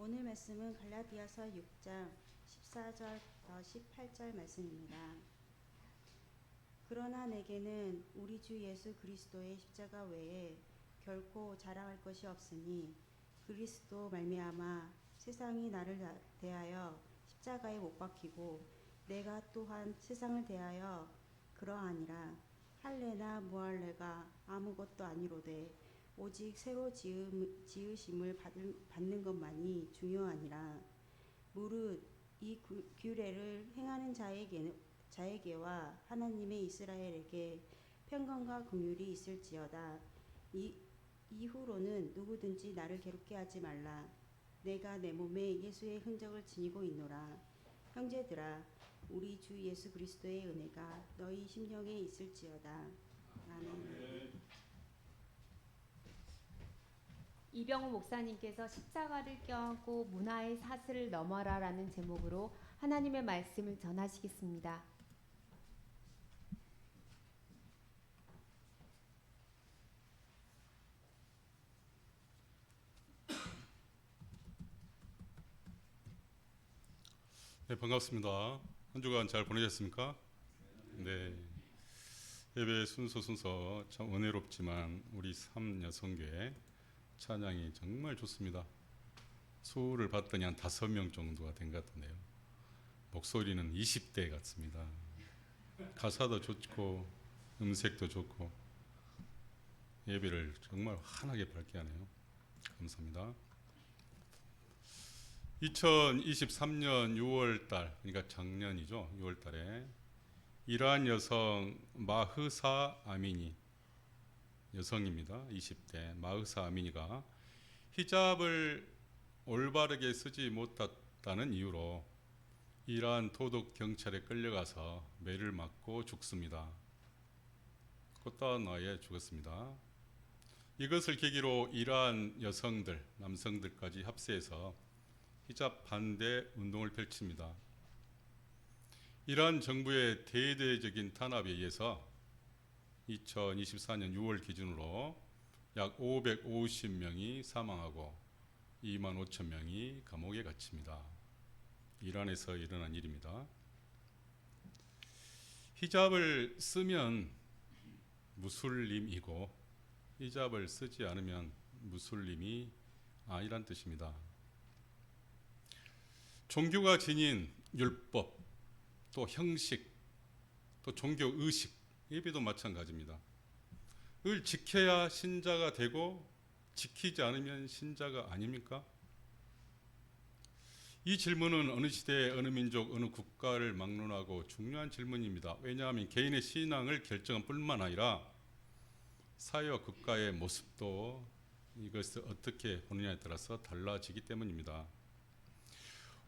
오늘 말씀은 갈라디아서 6장 14절부터 18절 말씀입니다. 그러나 내게는 우리 주 예수 그리스도의 십자가 외에 결코 자랑할 것이 없으니 그리스도 말미암아 세상이 나를 대하여 십자가에 못 박히고 내가 또한 세상을 대하여 그러하니라. 할례나 무할례가 아무것도 아니로되 오직 새로 지으심을 받는 것만이 중요하니라. 무릇 이 규례를 행하는 자에게와 하나님의 이스라엘에게 평강과 긍휼이 있을지어다. 이후로는 누구든지 나를 괴롭게 하지 말라. 내가 내 몸에 예수의 흔적을 지니고 있노라. 형제들아, 우리 주 예수 그리스도의 은혜가 너희 심령에 있을지어다. 아멘. 이병우 목사님께서 십자가를 껴안고 문화의 사슬을 넘어라라는 제목으로 하나님의 말씀을 전하시겠습니다. 네, 반갑습니다. 한 주간 잘 보내셨습니까? 네. 예배 순서 참 은혜롭지만 우리 삼여성교회 찬양이 정말 좋습니다. 수를 봤더니 한 5명 정도가 된 것 같은데요. 목소리는 20대 같습니다. 가사도 좋고 음색도 좋고 예배를 정말 환하게 밝게 하네요. 감사합니다. 2023년 6월달, 그러니까 작년이죠. 6월달에 이란 여성 마흐사 아미니, 여성입니다. 20대 마흐사 아미니가 히잡을 올바르게 쓰지 못했다는 이유로 이란 도덕 경찰에 끌려가서 매를 맞고 죽습니다. 꽃다운 나이에 죽었습니다. 이것을 계기로 이란 여성들, 남성들까지 합세해서 히잡 반대 운동을 펼칩니다. 이란 정부의 대대적인 탄압에 의해서 2024년 6월 기준으로 약 550명이 사망하고 2만 5천 명이 감옥에 갇힙니다. 이란에서 일어난 일입니다. 히잡을 쓰면 무슬림이고 히잡을 쓰지 않으면 무슬림이 아니란 뜻입니다. 종교가 지닌 율법, 또 형식, 또 종교 의식, 예배도 마찬가지입니다. 을 지켜야 신자가 되고 지키지 않으면 신자가 아닙니까? 이 질문은 어느 시대, 어느 민족, 어느 국가를 막론하고 중요한 질문입니다. 왜냐하면 개인의 신앙을 결정할 뿐만 아니라 사회와 국가의 모습도 이것을 어떻게 보느냐에 따라서 달라지기 때문입니다.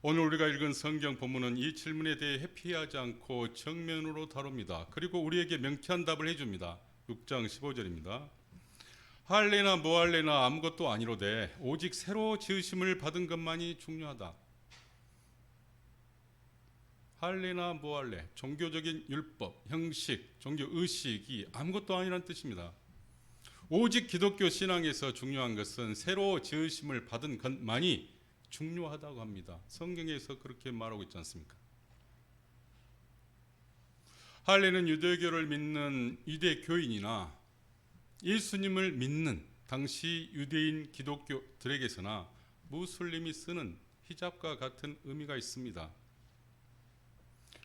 오늘 우리가 읽은 성경 본문은 이 질문에 대해 회피하지 않고 정면으로 다룹니다. 그리고 우리에게 명쾌한 답을 해줍니다. 6장 15절입니다. 할례나 무할례나 아무것도 아니로되 오직 새로 지으심을 받은 것만이 중요하다. 할례나 무할례, 종교적인 율법, 형식, 종교 의식이 아무것도 아니라는 뜻입니다. 오직 기독교 신앙에서 중요한 것은 새로 지으심을 받은 것만이 중요하다고 합니다. 성경에서 그렇게 말하고 있지 않습니까? 할례는 유대교를 믿는 유대교인이나 예수님을 믿는 당시 유대인 기독교들에게서나 무슬림이 쓰는 히잡과 같은 의미가 있습니다.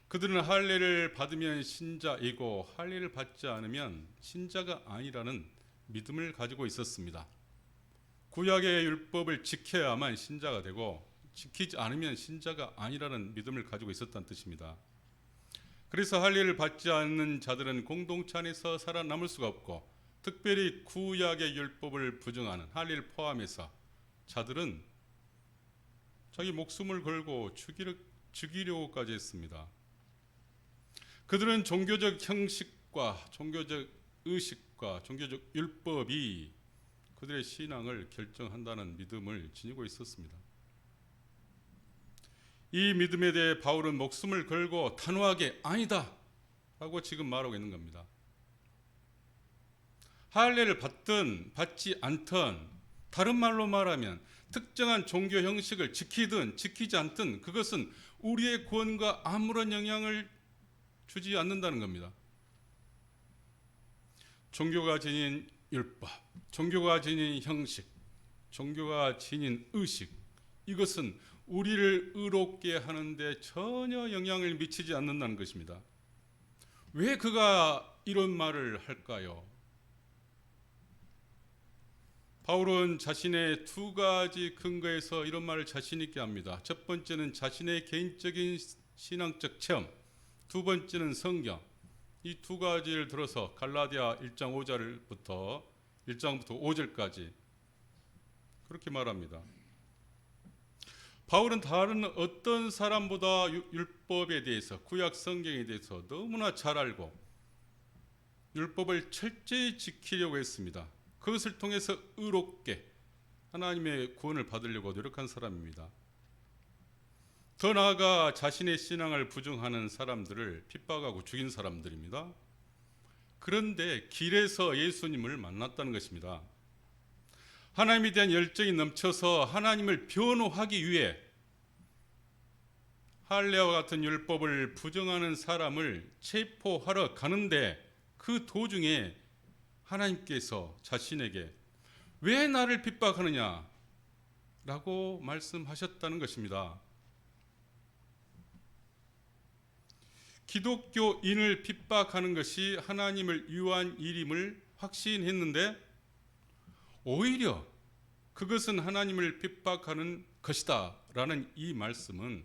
그들은 할례를 받으면 신자이고 할례를 받지 않으면 신자가 아니라는 믿음을 가지고 있었습니다. 구약의 율법을 지켜야만 신자가 되고 지키지 않으면 신자가 아니라는 믿음을 가지고 있었다는 뜻입니다. 그래서 할례를 받지 않는 자들은 공동체 안에서 살아남을 수가 없고 특별히 구약의 율법을 부정하는 할례를 포함해서 자들은 자기 목숨을 걸고 죽이려고까지 했습니다. 그들은 종교적 형식과 종교적 의식과 종교적 율법이 그들의 신앙을 결정한다는 믿음을 지니고 있었습니다. 이 믿음에 대해 바울은 목숨을 걸고 단호하게 아니다 라고 지금 말하고 있는 겁니다. 할례를 받든 받지 않든 다른 말로 말하면 특정한 종교 형식을 지키든 지키지 않든 그것은 우리의 구원과 아무런 영향을 주지 않는다는 겁니다. 종교가 지닌 율법, 종교가 지닌 형식, 종교가 지닌 의식, 이것은 우리를 의롭게 하는데 전혀 영향을 미치지 않는다는 것입니다. 왜 그가 이런 말을 할까요? 바울은 자신의 두 가지 근거에서 이런 말을 자신 있게 합니다. 첫 번째는 자신의 개인적인 신앙적 체험, 두 번째는 성경. 이 두 가지를 들어서 갈라디아 1장 5절부터 5절까지 그렇게 말합니다. 바울은 다른 어떤 사람보다 율법에 대해서, 구약 성경에 대해서 너무나 잘 알고 율법을 철저히 지키려고 했습니다. 그것을 통해서 의롭게 하나님의 구원을 받으려고 노력한 사람입니다. 더 나아가 자신의 신앙을 부정하는 사람들을 핍박하고 죽인 사람들입니다. 그런데 길에서 예수님을 만났다는 것입니다. 하나님에 대한 열정이 넘쳐서 하나님을 변호하기 위해 할례와 같은 율법을 부정하는 사람을 체포하러 가는데 그 도중에 하나님께서 자신에게 왜 나를 핍박하느냐 라고 말씀하셨다는 것입니다. 기독교인을 핍박하는 것이 하나님을 위한 일임을 확신했는데 오히려 그것은 하나님을 핍박하는 것이다 라는 이 말씀은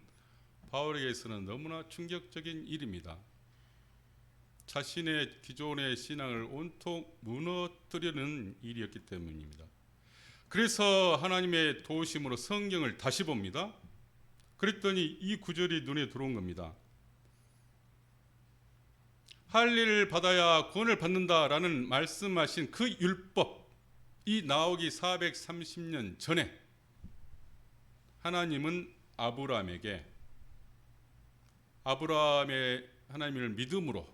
바울에게서는 너무나 충격적인 일입니다. 자신의 기존의 신앙을 온통 무너뜨리는 일이었기 때문입니다. 그래서 하나님의 도우심으로 성경을 다시 봅니다. 그랬더니 이 구절이 눈에 들어온 겁니다. 할례를 받아야 구원을 받는다라는 말씀하신 그 율법이 나오기 430년 전에 하나님은 아브라함의 하나님을 믿음으로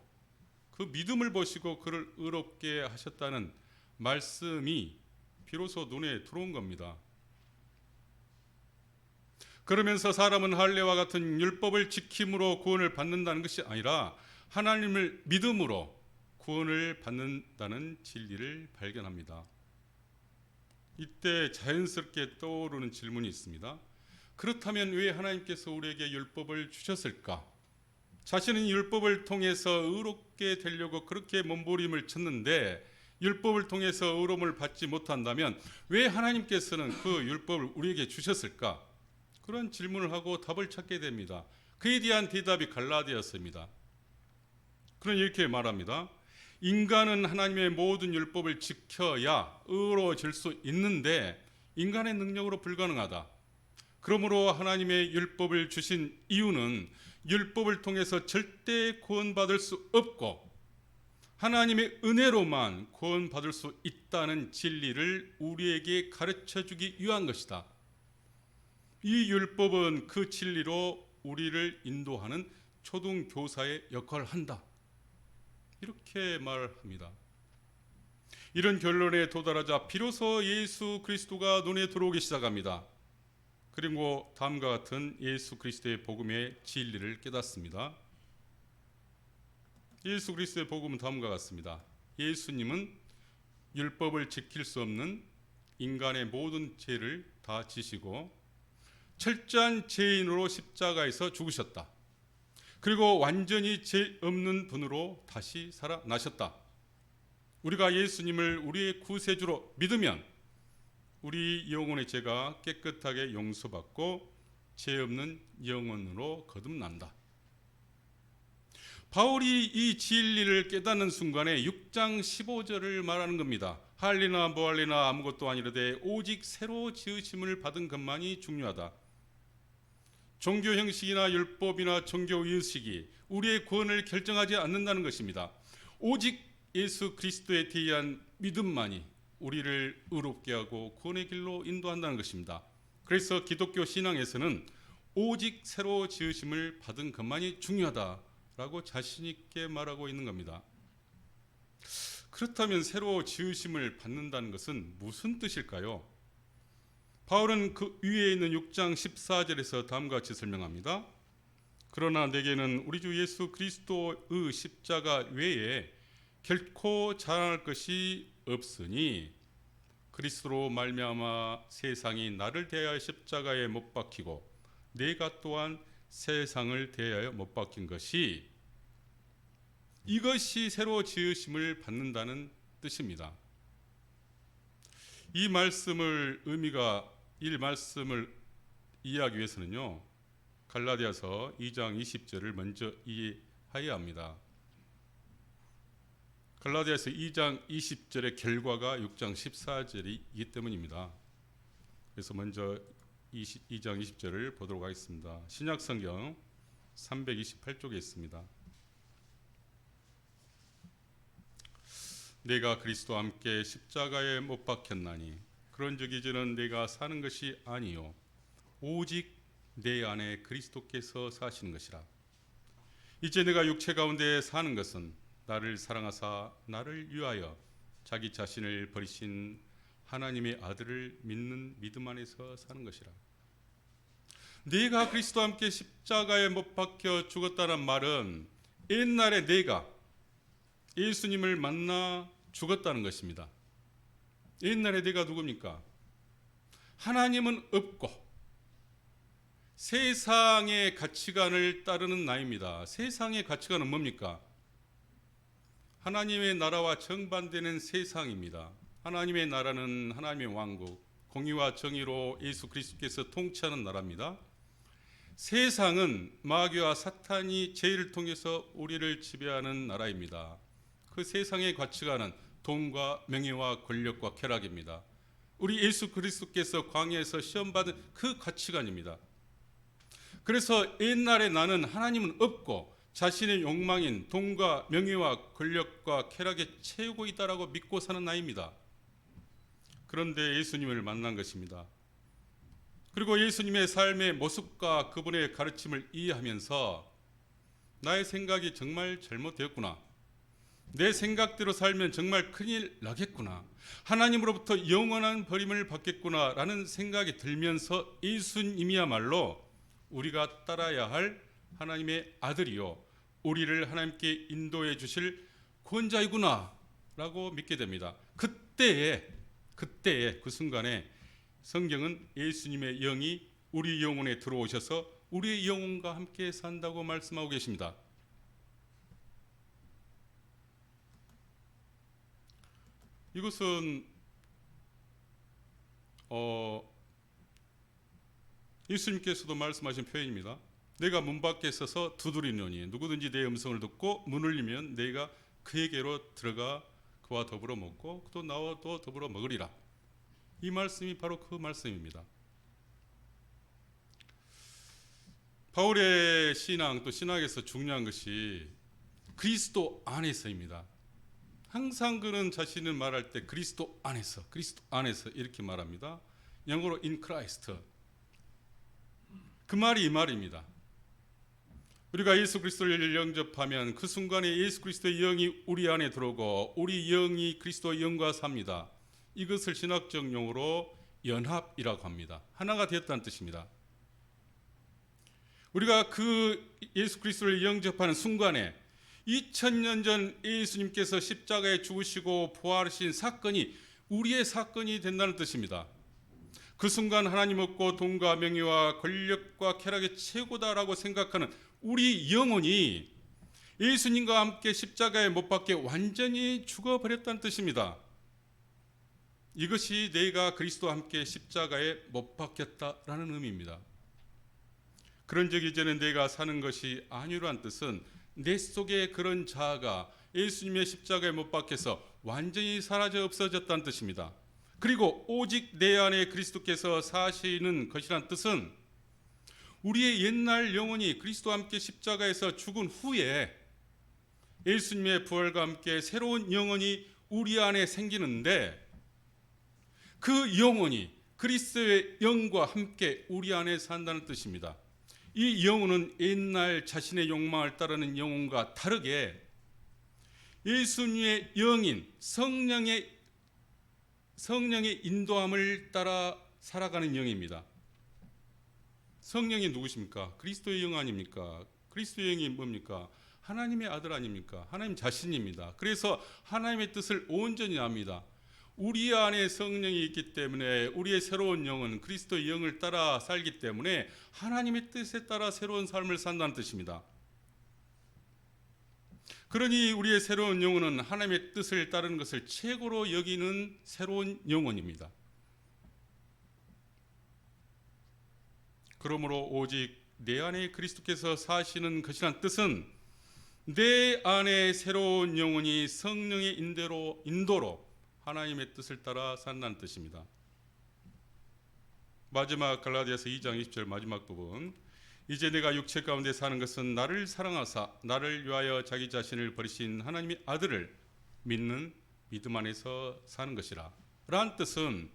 그 믿음을 보시고 그를 의롭게 하셨다는 말씀이 비로소 눈에 들어온 겁니다. 그러면서 사람은 할례와 같은 율법을 지킴으로 구원을 받는다는 것이 아니라 하나님을 믿음으로 구원을 받는다는 진리를 발견합니다. 이때 자연스럽게 떠오르는 질문이 있습니다. 그렇다면 왜 하나님께서 우리에게 율법을 주셨을까? 자신은 율법을 통해서 의롭게 되려고 그렇게 몸부림을 쳤는데 율법을 통해서 의로움을 받지 못한다면 왜 하나님께서는 그 율법을 우리에게 주셨을까? 그런 질문을 하고 답을 찾게 됩니다. 그에 대한 대답이 갈라디아서입니다. 그는 이렇게 말합니다. 인간은 하나님의 모든 율법을 지켜야 의로워질 수 있는데 인간의 능력으로 불가능하다. 그러므로 하나님의 율법을 주신 이유는 율법을 통해서 절대 구원받을 수 없고 하나님의 은혜로만 구원받을 수 있다는 진리를 우리에게 가르쳐주기 위한 것이다. 이 율법은 그 진리로 우리를 인도하는 초등교사의 역할을 한다. 이렇게 말합니다. 이런 결론에 도달하자 비로소 예수 그리스도가 눈에 들어오기 시작합니다. 그리고 다음과 같은 예수 그리스도의 복음의 진리를 깨닫습니다. 예수 그리스도의 복음은 다음과 같습니다. 예수님은 율법을 지킬 수 없는 인간의 모든 죄를 다 지시고 철저한 죄인으로 십자가에서 죽으셨다. 그리고 완전히 죄 없는 분으로 다시 살아나셨다. 우리가 예수님을 우리의 구세주로 믿으면 우리 영혼의 죄가 깨끗하게 용서받고 죄 없는 영혼으로 거듭난다. 바울이 이 진리를 깨닫는 순간에 6장 15절을 말하는 겁니다. 할례나 무할례나 아무것도 아니라되 오직 새로 지으심을 받은 것만이 중요하다. 종교 형식이나 율법이나 종교 의식이 우리의 구원을 결정하지 않는다는 것입니다. 오직 예수 그리스도에 대한 믿음만이 우리를 의롭게 하고 구원의 길로 인도한다는 것입니다. 그래서 기독교 신앙에서는 오직 새로 지으심을 받은 것만이 중요하다라고 자신 있게 말하고 있는 겁니다. 그렇다면 새로 지으심을 받는다는 것은 무슨 뜻일까요? 바울은 그 위에 있는 6장 14절에서 다음과 같이 설명합니다. 그러나 내게는 우리 주 예수 그리스도의 십자가 외에 결코 자랑할 것이 없으니 그리스도로 말미암아 세상이 나를 대하여 십자가에 못 박히고 내가 또한 세상을 대하여 못 박힌 것이 이것이 새로 지으심을 받는다는 뜻입니다. 이 말씀을 이해하기 위해서는요, 갈라디아서 2장 20절을 먼저 이해해야 합니다. 갈라디아서 2장 20절의 결과가 6장 14절이기 때문입니다. 그래서 먼저 2장 20절을 보도록 하겠습니다. 신약성경 328쪽에 있습니다. 내가 그리스도와 함께 십자가에 못 박혔나니 그런즉 이제는 내가 사는 것이 아니요 오직 내 안에 그리스도께서 사시는 것이라. 이제 내가 육체 가운데 사는 것은 나를 사랑하사 나를 위하여 자기 자신을 버리신 하나님의 아들을 믿는 믿음 안에서 사는 것이라. 내가 그리스도와 함께 십자가에 못 박혀 죽었다는 말은 옛날에 내가 예수님을 만나 죽었다는 것입니다. 옛날에 내가 누굽니까? 하나님은 없고 세상의 가치관을 따르는 나입니다. 세상의 가치관은 뭡니까? 하나님의 나라와 정반대는 세상입니다. 하나님의 나라는 하나님의 왕국, 공의와 정의로 예수 그리스도께서 통치하는 나라입니다. 세상은 마귀와 사탄이 죄를 통해서 우리를 지배하는 나라입니다. 그 세상의 가치관은 돈과 명예와 권력과 쾌락입니다. 우리 예수 그리스도께서 광야에서 시험받은 그 가치관입니다. 그래서 옛날에 나는 하나님은 없고 자신의 욕망인 돈과 명예와 권력과 쾌락에 채우고 있다라고 믿고 사는 나입니다. 그런데 예수님을 만난 것입니다. 그리고 예수님의 삶의 모습과 그분의 가르침을 이해하면서 나의 생각이 정말 잘못되었구나. 내 생각대로 살면 정말 큰일 나겠구나. 하나님으로부터 영원한 버림을 받겠구나 라는 생각이 들면서 예수님이야말로 우리가 따라야 할 하나님의 아들이요 우리를 하나님께 인도해 주실 구원자이구나 라고 믿게 됩니다. 그때에 그 순간에 성경은 예수님의 영이 우리 영혼에 들어오셔서 우리의 영혼과 함께 산다고 말씀하고 계십니다. 이것은 예수님께서도 말씀하신 표현입니다. 내가 문 밖에 서서 두드리노니 누구든지 내 음성을 듣고 문을 열면 내가 그에게로 들어가 그와 더불어 먹고 또 나와도 더불어 먹으리라. 이 말씀이 바로 그 말씀입니다. 바울의 신앙 또 신학에서 중요한 것이 그리스도 안에서입니다. 항상 그는 자신을 말할 때 그리스도 안에서 이렇게 말합니다. 영어로 in Christ. 그 말이 이 말입니다. 우리가 예수 그리스도를 영접하면 그 순간에 예수 그리스도의 영이 우리 안에 들어오고 우리 영이 그리스도의 영과 삽니다. 이것을 신학적 용어로 연합이라고 합니다. 하나가 되었다는 뜻입니다. 우리가 그 예수 그리스도를 영접하는 순간에 2000년 전 예수님께서 십자가에 죽으시고 부활하신 사건이 우리의 사건이 된다는 뜻입니다. 그 순간 하나님 없고 돈과 명예와 권력과 쾌락의 최고다라고 생각하는 우리 영혼이 예수님과 함께 십자가에 못 박혀 완전히 죽어버렸다는 뜻입니다. 이것이 내가 그리스도와 함께 십자가에 못 박혔다라는 의미입니다. 그런즉 이제는 내가 사는 것이 아니라는 뜻은 내 속에 그런 자아가 예수님의 십자가에 못 박혀서 완전히 사라져 없어졌다는 뜻입니다. 그리고 오직 내 안에 그리스도께서 사시는 것이란 뜻은 우리의 옛날 영혼이 그리스도와 함께 십자가에서 죽은 후에 예수님의 부활과 함께 새로운 영혼이 우리 안에 생기는데 그 영혼이 그리스도의 영과 함께 우리 안에 산다는 뜻입니다. 이 영혼은 옛날 자신의 욕망을 따르는 영혼과 다르게 예수님의 영인 성령의 인도함을 따라 살아가는 영입니다. 성령이 누구십니까? 그리스도의 영 아닙니까? 그리스도의 영이 뭡니까? 하나님의 아들 아닙니까? 하나님 자신입니다. 그래서 하나님의 뜻을 온전히 압니다. 우리 안에 성령이 있기 때문에 우리의 새로운 영은 그리스도의 영을 따라 살기 때문에 하나님의 뜻에 따라 새로운 삶을 산다는 뜻입니다. 그러니 우리의 새로운 영혼은 하나님의 뜻을 따르는 것을 최고로 여기는 새로운 영혼입니다. 그러므로 오직 내 안에 그리스도께서 사시는 것이란 뜻은 내 안에 새로운 영혼이 성령의 인도로 하나님의 뜻을 따라 산다는 뜻입니다. 마지막 갈라디아서 2장 20절 마지막 부분, 이제 내가 육체 가운데 사는 것은 나를 사랑하사 나를 위하여 자기 자신을 버리신 하나님의 아들을 믿는 믿음 안에서 사는 것이라. 라는 뜻은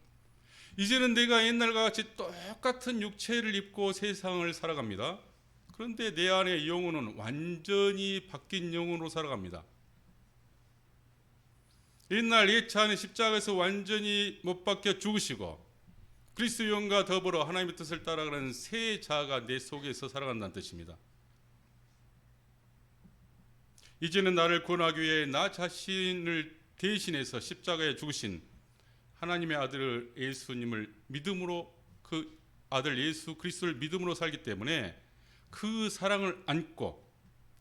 이제는 내가 옛날과 같이 똑같은 육체를 입고 세상을 살아갑니다. 그런데 내 안의 영혼은 완전히 바뀐 영혼으로 살아갑니다. 옛날 옛차 안에 십자가에서 완전히 못 박혀 죽으시고 그리스도 영과 더불어 하나님의 뜻을 따라가는 새 자아가 내 속에서 살아간다는 뜻입니다. 이제는 나를 구원하기 위해 나 자신을 대신해서 십자가에 죽으신 하나님의 아들 예수님을 믿음으로, 그 아들 예수 그리스도를 믿음으로 살기 때문에 그 사랑을 안고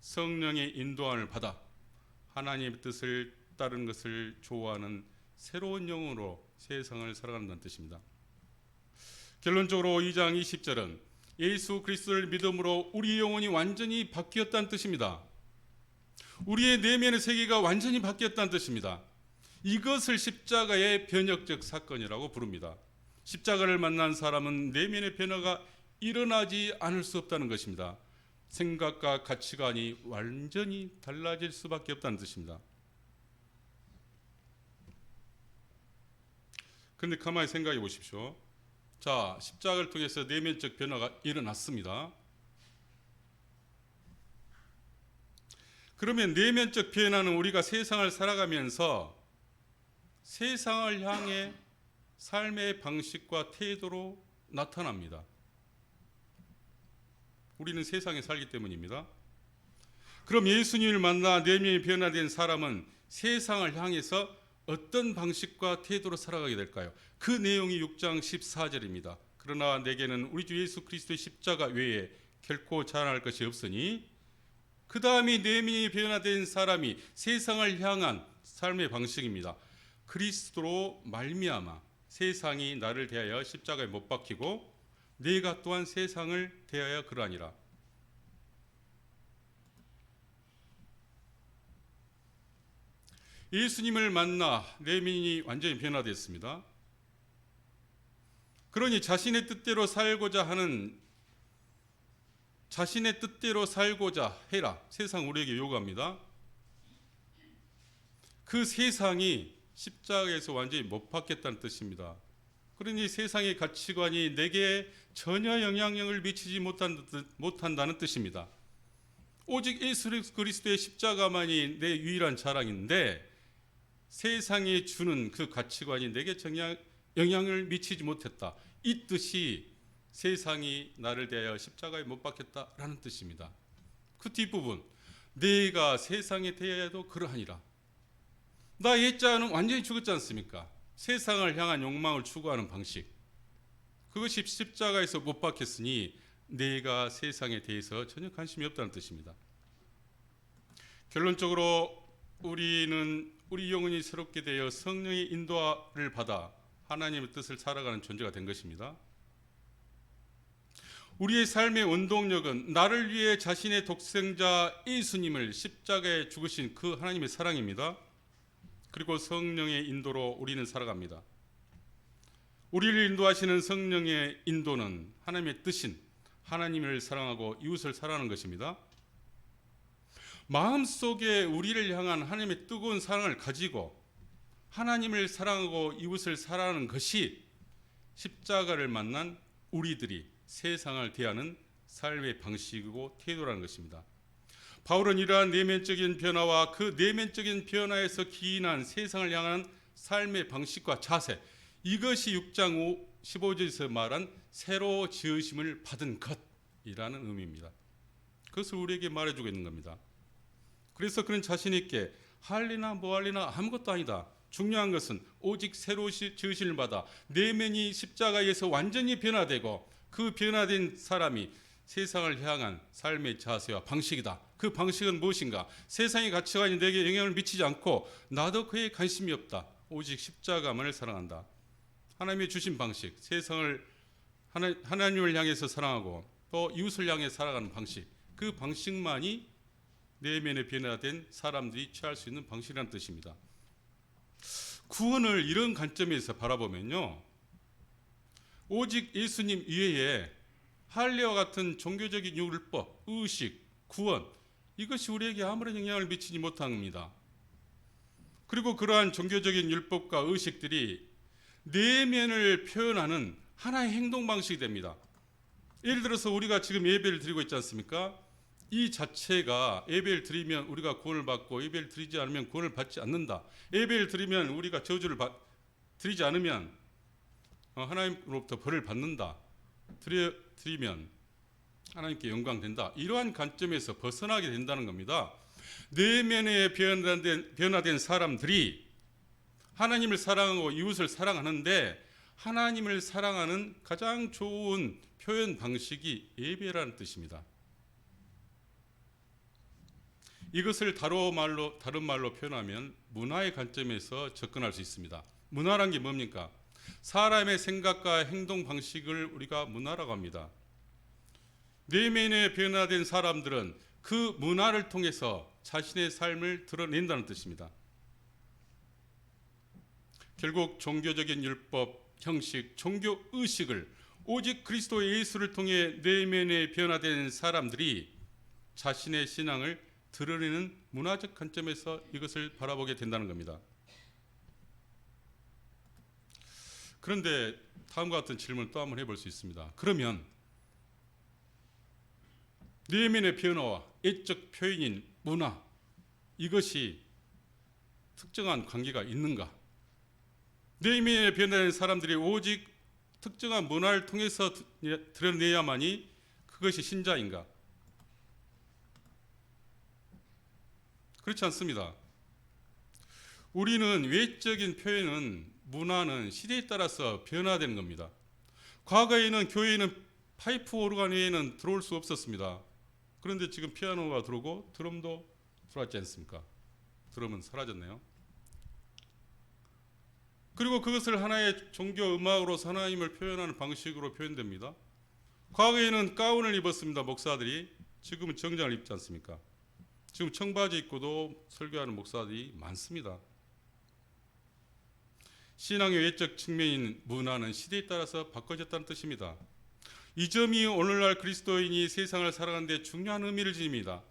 성령의 인도함을 받아 하나님의 뜻을 따르는 것을 좋아하는 새로운 영으로 세상을 살아간다는 뜻입니다. 결론적으로 2장 20절은 예수 그리스도를 믿음으로 우리 영혼이 완전히 바뀌었다는 뜻입니다. 우리의 내면의 세계가 완전히 바뀌었다는 뜻입니다. 이것을 십자가의 변혁적 사건이라고 부릅니다. 십자가를 만난 사람은 내면의 변화가 일어나지 않을 수 없다는 것입니다. 생각과 가치관이 완전히 달라질 수밖에 없다는 뜻입니다. 그런데 가만히 생각해 보십시오. 자, 십자가를 통해서 내면적 변화가 일어났습니다. 그러면 내면적 변화는 우리가 세상을 살아가면서 세상을 향해 삶의 방식과 태도로 나타납니다. 우리는 세상에 살기 때문입니다. 그럼 예수님을 만나 내면이 변화된 사람은 세상을 향해서 어떤 방식과 태도로 살아가게 될까요? 그 내용이 6장 14절입니다. 그러나 내게는 우리 주 예수 그리스도의 십자가 외에 결코 자랑할 것이 없으니, 그 다음이 내면이 변화된 사람이 세상을 향한 삶의 방식입니다. 그리스도로 말미암아 세상이 나를 대하여 십자가에 못 박히고 내가 또한 세상을 대하여 그러하니라. 예수님을 만나 내면이 완전히 변화됐습니다. 그러니 자신의 뜻대로 살고자 해라. 세상 우리에게 요구합니다. 그 세상이 십자가에서 완전히 못 박혔다는 뜻입니다. 그러니 세상의 가치관이 내게 전혀 영향력을 미치지 못한다는 뜻입니다. 오직 예수 그리스도의 십자가만이 내 유일한 자랑인데 세상이 주는 그 가치관이 내게 전혀 영향을 미치지 못했다. 이 뜻이 세상이 나를 대하여 십자가에 못 박혔다라는 뜻입니다. 그 뒷부분, 내가 세상에 대하여도 그러하니라. 나 옛자는 완전히 죽었지 않습니까? 세상을 향한 욕망을 추구하는 방식, 그것이 십자가에서 못 박혔으니 내가 세상에 대해서 전혀 관심이 없다는 뜻입니다. 결론적으로 우리는 우리 영혼이 새롭게 되어 성령의 인도를 받아 하나님의 뜻을 살아가는 존재가 된 것입니다. 우리의 삶의 원동력은 나를 위해 자신의 독생자 예수님을 십자가에 죽으신 그 하나님의 사랑입니다. 그리고 성령의 인도로 우리는 살아갑니다. 우리를 인도하시는 성령의 인도는 하나님의 뜻인 하나님을 사랑하고 이웃을 사랑하는 것입니다. 마음속에 우리를 향한 하나님의 뜨거운 사랑을 가지고 하나님을 사랑하고 이웃을 사랑하는 것이 십자가를 만난 우리들이 세상을 대하는 삶의 방식이고 태도라는 것입니다. 바울은 이러한 내면적인 변화와 그 내면적인 변화에서 기인한 세상을 향한 삶의 방식과 자세, 이것이 6장 15절에서 말한 새로 지으심을 받은 것이라는 의미입니다. 그것을 우리에게 말해주고 있는 겁니다. 그래서 그는 자신 있게 할리나 뭐할리나 아무것도 아니다. 중요한 것은 오직 새로 지으심을 받아 내면이 십자가에서 완전히 변화되고 그 변화된 사람이 세상을 향한 삶의 자세와 방식이다. 그 방식은 무엇인가? 세상의 가치관이 내게 영향을 미치지 않고 나도 그에 관심이 없다. 오직 십자가만을 사랑한다. 하나님의 주신 방식, 세상을 하나님을 향해서 사랑하고 또 이웃을 향해 살아가는 방식, 그 방식만이 내면에 변화된 사람들이 취할 수 있는 방식이라는 뜻입니다. 구원을 이런 관점에서 바라보면요, 오직 예수님 이외에 할례와 같은 종교적인 율법, 의식, 구원, 이것이 우리에게 아무런 영향을 미치지 못합니다. 그리고 그러한 종교적인 율법과 의식들이 내면을 표현하는 하나의 행동 방식이 됩니다. 예를 들어서 우리가 지금 예배를 드리고 있지 않습니까? 이 자체가 예배를 드리면 우리가 구원을 받고 예배를 드리지 않으면 구원을 받지 않는다. 예배를 드리면 우리가 저주를 드리지 않으면 하나님으로부터 벌을 받는다. 드리면 하나님께 영광된다. 이러한 관점에서 벗어나게 된다는 겁니다. 내면에 변화된 사람들이 하나님을 사랑하고 이웃을 사랑하는데 하나님을 사랑하는 가장 좋은 표현 방식이 예배라는 뜻입니다. 이것을 다른 말로 표현하면 문화의 관점에서 접근할 수 있습니다. 문화란 게 뭡니까? 사람의 생각과 행동 방식을 우리가 문화라고 합니다. 내면에 변화된 사람들은 그 문화를 통해서 자신의 삶을 드러낸다는 뜻입니다. 결국 종교적인 율법, 형식, 종교 의식을 오직 그리스도 예수를 통해 내면에 변화된 사람들이 자신의 신앙을 드러내는 문화적 관점에서 이것을 바라보게 된다는 겁니다. 그런데 다음과 같은 질문을 또 한번 해볼 수 있습니다. 그러면 내면의 변화와 애적 표현인 문화, 이것이 특정한 관계가 있는가? 내면에 변화된 사람들이 오직 특정한 문화를 통해서 드러내야만이 그것이 신자인가? 그렇지 않습니다. 우리는 외적인 표현은, 문화는 시대에 따라서 변화되는 겁니다. 과거에는 교회에는 파이프 오르간 외에는 들어올 수 없었습니다. 그런데 지금 피아노가 들어오고 드럼도 들어왔지 않습니까? 드럼은 사라졌네요. 그리고 그것을 하나의 종교 음악으로 하나님을 표현하는 방식으로 표현됩니다. 과거에는 가운을 입었습니다, 목사들이. 지금은 정장을 입지 않습니까? 지금 청바지 입고도 설교하는 목사들이 많습니다. 신앙의 외적 측면인 문화는 시대에 따라서 바꿔졌다는 뜻입니다. 이 점이 오늘날 그리스도인이 세상을 살아가는 데 중요한 의미를 지닙니다.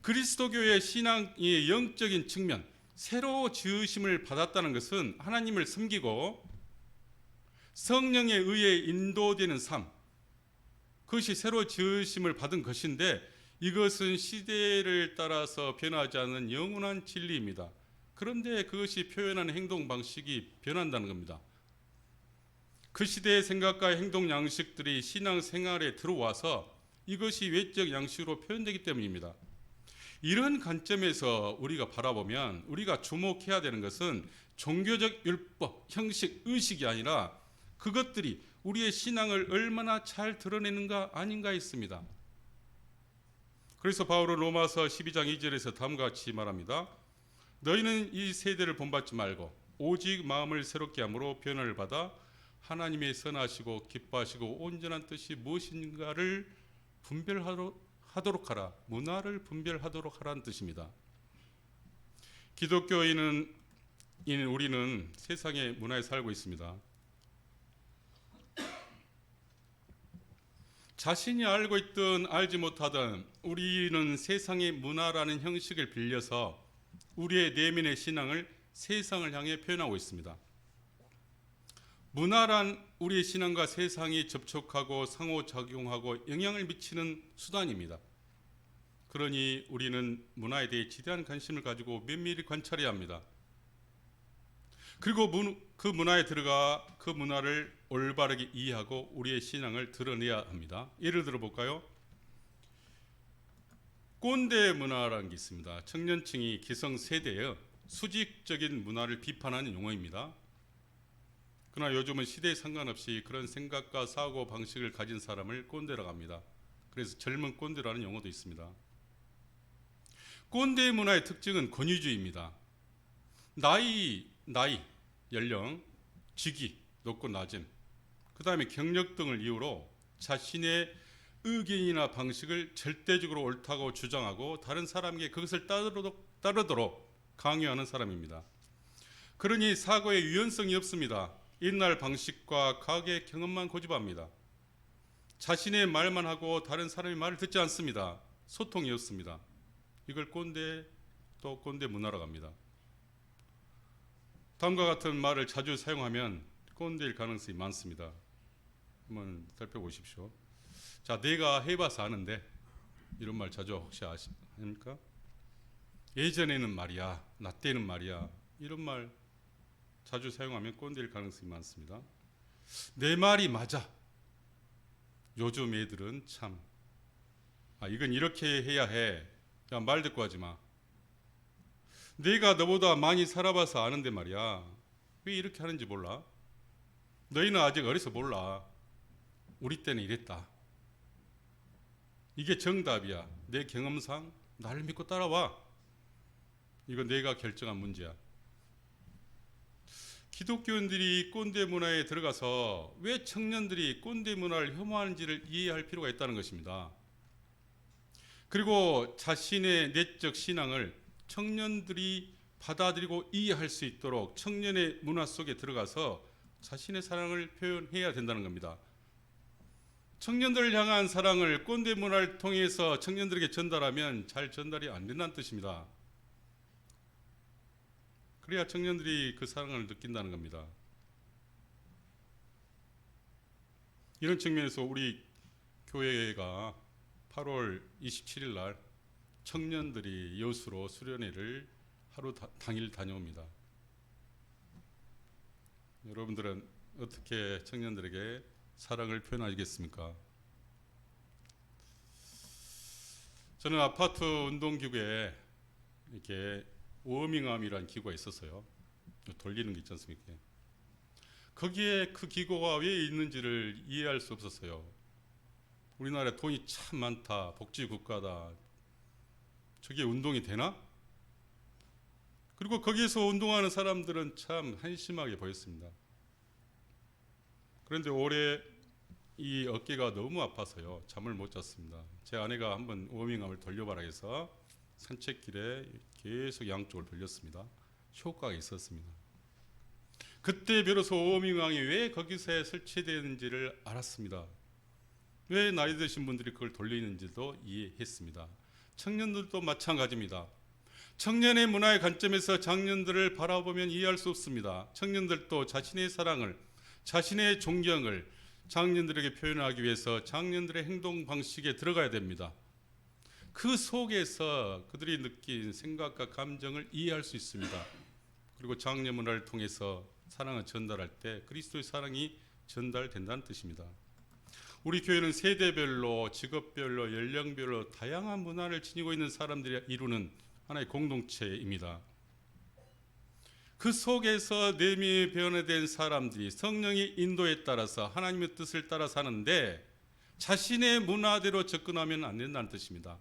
그리스도교의 신앙의 영적인 측면, 새로 지으심을 받았다는 것은 하나님을 섬기고 성령에 의해 인도되는 삶, 그것이 새로 지으심을 받은 것인데 이것은 시대를 따라서 변하지 않는 영원한 진리입니다. 그런데 그것이 표현하는 행동 방식이 변한다는 겁니다. 그 시대의 생각과 행동 양식들이 신앙 생활에 들어와서 이것이 외적 양식으로 표현되기 때문입니다. 이런 관점에서 우리가 바라보면 우리가 주목해야 되는 것은 종교적 율법, 형식, 의식이 아니라 그것들이 우리의 신앙을 얼마나 잘 드러내는가 아닌가 있습니다. 그래서 바울은 로마서 12장 2절에서 다음과 같이 말합니다. 너희는 이 세대를 본받지 말고 오직 마음을 새롭게 함으로 변화를 받아 하나님의 선하시고 기뻐하시고 온전한 뜻이 무엇인가를 분별하도록 하라. 문화를 분별하도록 하라는 뜻입니다. 기독교인은 우리는 세상의 문화에 살고 있습니다. 자신이 알고 있든 알지 못하든 우리는 세상의 문화라는 형식을 빌려서 우리의 내면의 신앙을 세상을 향해 표현하고 있습니다. 문화란 우리의 신앙과 세상이 접촉하고 상호작용하고 영향을 미치는 수단입니다. 그러니 우리는 문화에 대해 지대한 관심을 가지고 면밀히 관찰해야 합니다. 그리고 그 문화에 들어가 그 문화를 올바르게 이해하고 우리의 신앙을 드러내야 합니다. 예를 들어 볼까요? 꼰대 문화라는 게 있습니다. 청년층이 기성세대의 수직적인 문화를 비판하는 용어입니다. 그러나 요즘은 시대에 상관없이 그런 생각과 사고 방식을 가진 사람을 꼰대라고 합니다. 그래서 젊은 꼰대라는 용어도 있습니다. 꼰대 문화의 특징은 권위주의입니다. 나이, 연령, 직위, 높고 낮음, 그 다음에 경력 등을 이유로 자신의 의견이나 방식을 절대적으로 옳다고 주장하고 다른 사람에게 그것을 따르도록 강요하는 사람입니다. 그러니 사고의 유연성이 없습니다. 옛날 방식과 과거의 경험만 고집합니다. 자신의 말만 하고 다른 사람의 말을 듣지 않습니다. 소통이 없습니다. 이걸 꼰대 문화라고 합니다. 다음과 같은 말을 자주 사용하면 꼰대일 가능성이 많습니다. 한번 살펴보십시오. 자, 내가 해봐서 아는데, 이런 말 자주 혹시 아십니까? 예전에는 말이야, 나 때는 말이야, 이런 말 자주 사용하면 꼰대일 가능성이 많습니다. 내 말이 맞아. 요즘 애들은 참, 이건 이렇게 해야 해. 야, 말 듣고 하지 마. 내가 너보다 많이 살아봐서 아는데 말이야, 왜 이렇게 하는지 몰라? 너희는 아직 어려서 몰라. 우리 때는 이랬다. 이게 정답이야. 내 경험상 나를 믿고 따라와. 이거 내가 결정한 문제야. 기독교인들이 꼰대 문화에 들어가서 왜 청년들이 꼰대 문화를 혐오하는지를 이해할 필요가 있다는 것입니다. 그리고 자신의 내적 신앙을 청년들이 받아들이고 이해할 수 있도록 청년의 문화 속에 들어가서 자신의 사랑을 표현해야 된다는 겁니다. 청년들을 향한 사랑을 꼰대 문화를 통해서 청년들에게 전달하면 잘 전달이 안 된다는 뜻입니다. 그래야 청년들이 그 사랑을 느낀다는 겁니다. 이런 측면에서 우리 교회가 8월 27일 날 청년들이 여수로 수련회를 당일 다녀옵니다. 여러분들은 어떻게 청년들에게 사랑을 표현하겠습니까? 저는 아파트 운동기구에 이렇게 워밍암이라는 기구가 있었어요. 돌리는 게 있지 않습니까? 거기에 그 기구가 왜 있는지를 이해할 수 없었어요. 우리나라에 돈이 참 많다, 복지국가다, 저게 운동이 되나? 그리고 거기에서 운동하는 사람들은 참 한심하게 보였습니다. 그런데 올해 이 어깨가 너무 아파서요, 잠을 못 잤습니다. 제 아내가 한번 워밍암을 돌려봐라 해서 산책길에 계속 양쪽을 돌렸습니다. 효과가 있었습니다. 그때 비로소 워밍암이 왜 거기서 설치되는지를 알았습니다. 왜 나이 드신 분들이 그걸 돌리는지도 이해했습니다. 청년들도 마찬가지입니다. 청년의 문화의 관점에서 장년들을 바라보면 이해할 수 없습니다. 청년들도 자신의 사랑을, 자신의 존경을 장년들에게 표현하기 위해서 장년들의 행동 방식에 들어가야 됩니다. 그 속에서 그들이 느낀 생각과 감정을 이해할 수 있습니다. 그리고 장년 문화를 통해서 사랑을 전달할 때 그리스도의 사랑이 전달된다는 뜻입니다. 우리 교회는 세대별로, 직업별로, 연령별로 다양한 문화를 지니고 있는 사람들이 이루는 하나의 공동체입니다. 그 속에서 내면이 변화된 사람들이 성령의 인도에 따라서 하나님의 뜻을 따라 사는데 자신의 문화대로 접근하면 안 된다는 뜻입니다.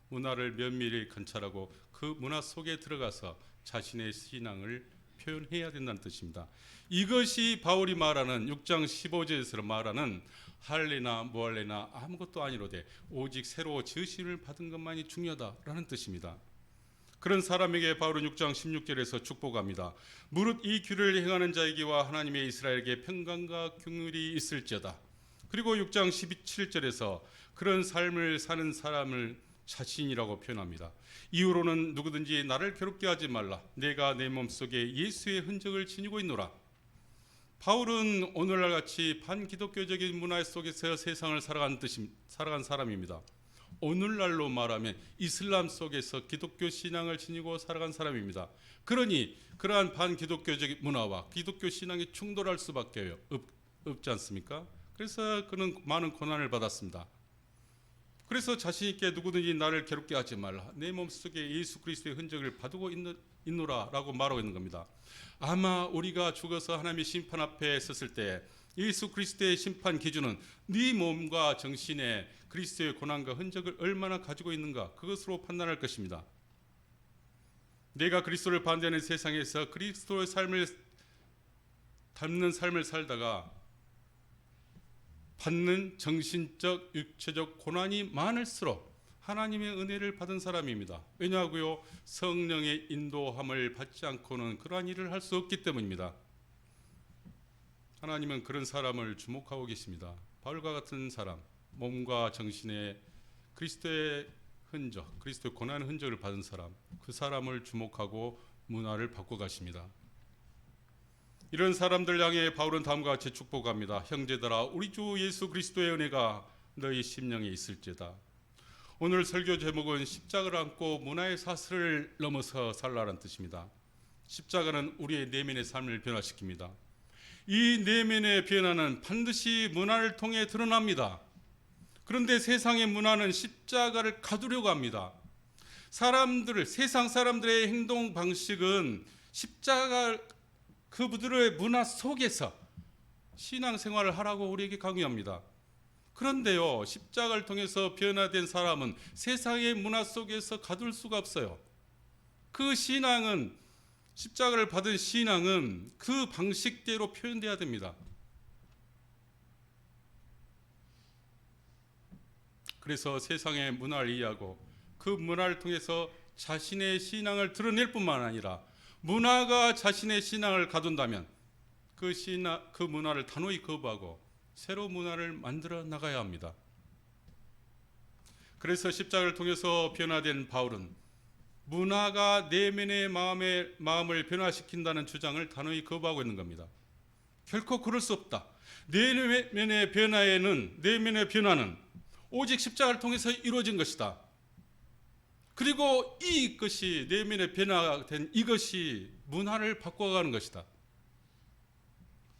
문화를 면밀히 관찰하고 그 문화 속에 들어가서 자신의 신앙을 표현해야 된다는 뜻입니다. 이것이 바울이 말하는 6장 15절에서 말하는 할래나 뭐할래나 아무것도 아니로되 오직 새로 지으심을 받은 것만이 중요하다라는 뜻입니다. 그런 사람에게 바울은 6장 16절에서 축복합니다. 무릇 이 규례를 행하는 자에게와 하나님의 이스라엘에게 평강과 긍휼이 있을지어다. 그리고 6장 17절에서 그런 삶을 사는 사람을 자신이라고 표현합니다. 이후로는 누구든지 나를 괴롭게 하지 말라. 내가 내 몸속에 예수의 흔적을 지니고 있노라. 바울은 오늘날 같이 반기독교적인 문화 속에서 세상을 살아간 사람입니다. 오늘날로 말하면 이슬람 속에서 기독교 신앙을 지니고 살아간 사람입니다. 그러니 그러한 반기독교적 문화와 기독교 신앙이 충돌할 수밖에 없지 않습니까? 그래서 그는 많은 고난을 받았습니다. 그래서 자신 있게 누구든지 나를 괴롭게 하지 말라. 내 몸속에 예수 그리스도의 흔적을 바두고 있노라라고 말하고 있는 겁니다. 아마 우리가 죽어서 하나님의 심판 앞에 섰을 때 예수 그리스도의 심판 기준은 네 몸과 정신에 그리스도의 고난과 흔적을 얼마나 가지고 있는가, 그것으로 판단할 것입니다. 내가 그리스도를 반대하는 세상에서 그리스도의 삶을 닮는 삶을 살다가 받는 정신적, 육체적 고난이 많을수록 하나님의 은혜를 받은 사람입니다. 왜냐하고요? 성령의 인도함을 받지 않고는 그러한 일을 할 수 없기 때문입니다. 하나님은 그런 사람을 주목하고 계십니다. 바울과 같은 사람, 몸과 정신에 그리스도의 흔적, 그리스도의 고난의 흔적을 받은 사람, 그 사람을 주목하고 문화를 바꿔 가십니다. 이런 사람들 향해 바울은 다음과 같이 축복합니다. 형제들아, 우리 주 예수 그리스도의 은혜가 너희 심령에 있을지어다. 오늘 설교 제목은 십자가를 안고 문화의 사슬을 넘어서 살라라는 뜻입니다. 십자가는 우리의 내면의 삶을 변화시킵니다. 이 내면의 변화는 반드시 문화를 통해 드러납니다. 그런데 세상의 문화는 십자가를 가두려고 합니다. 세상 사람들의 행동 방식은 십자가 그들의 문화 속에서 신앙생활을 하라고 우리에게 강요합니다. 그런데요, 십자가를 통해서 변화된 사람은 세상의 문화 속에서 가둘 수가 없어요. 그 신앙은, 십자가를 받은 신앙은 그 방식대로 표현돼야 됩니다. 그래서 세상의 문화를 이해하고 그 문화를 통해서 자신의 신앙을 드러낼 뿐만 아니라 문화가 자신의 신앙을 가둔다면 그 문화를 단호히 거부하고 새로운 문화를 만들어 나가야 합니다. 그래서 십자가를 통해서 변화된 바울은 문화가 내면의 마음을 변화시킨다는 주장을 단호히 거부하고 있는 겁니다. 결코 그럴 수 없다. 내면의 변화는 오직 십자가를 통해서 이루어진 것이다. 그리고 이것이 내면의 변화가 된 이것이 문화를 바꿔가는 것이다.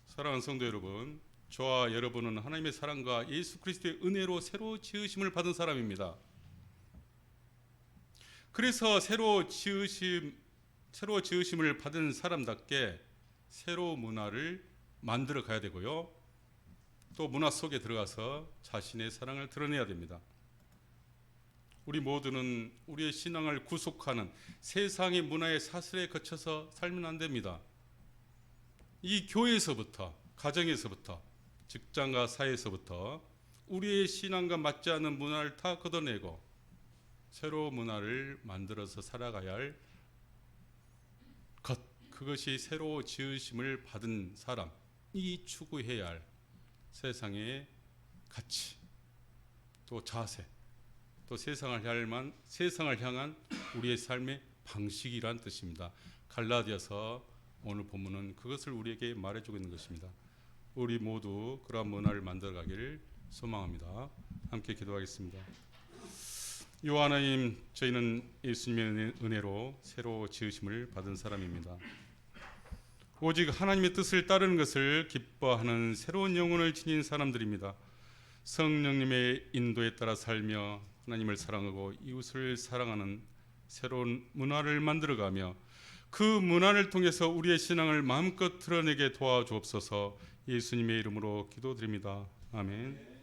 사랑하는 성도 여러분, 저와 여러분은 하나님의 사랑과 예수 그리스도의 은혜로 새로 지으심을 받은 사람입니다. 그래서 새로 지으심을 받은 사람답게 새로운 문화를 만들어 가야 되고요. 또 문화 속에 들어가서 자신의 사랑을 드러내야 됩니다. 우리 모두는 우리의 신앙을 구속하는 세상의 문화의 사슬에 거쳐서 살면 안 됩니다. 이 교회에서부터, 가정에서부터, 직장과 사회에서부터 우리의 신앙과 맞지 않는 문화를 다 걷어내고 새로운 문화를 만들어서 살아가야 할 것, 그것이 새로 지으심을 받은 사람이 추구해야 할 세상의 가치, 또 자세, 또 세상을 향한 우리의 삶의 방식이란 뜻입니다. 갈라디아서 오늘 본문은 그것을 우리에게 말해주고 있는 것입니다. 우리 모두 그러한 문화를 만들어가기를 소망합니다. 함께 기도하겠습니다. 요 하나님, 저희는 예수님의 은혜로 새로 지으심을 받은 사람입니다. 오직 하나님의 뜻을 따르는 것을 기뻐하는 새로운 영혼을 지닌 사람들입니다. 성령님의 인도에 따라 살며 하나님을 사랑하고 이웃을 사랑하는 새로운 문화를 만들어가며 그 문화를 통해서 우리의 신앙을 마음껏 드러내게 도와주옵소서. 예수님의 이름으로 기도드립니다. 아멘.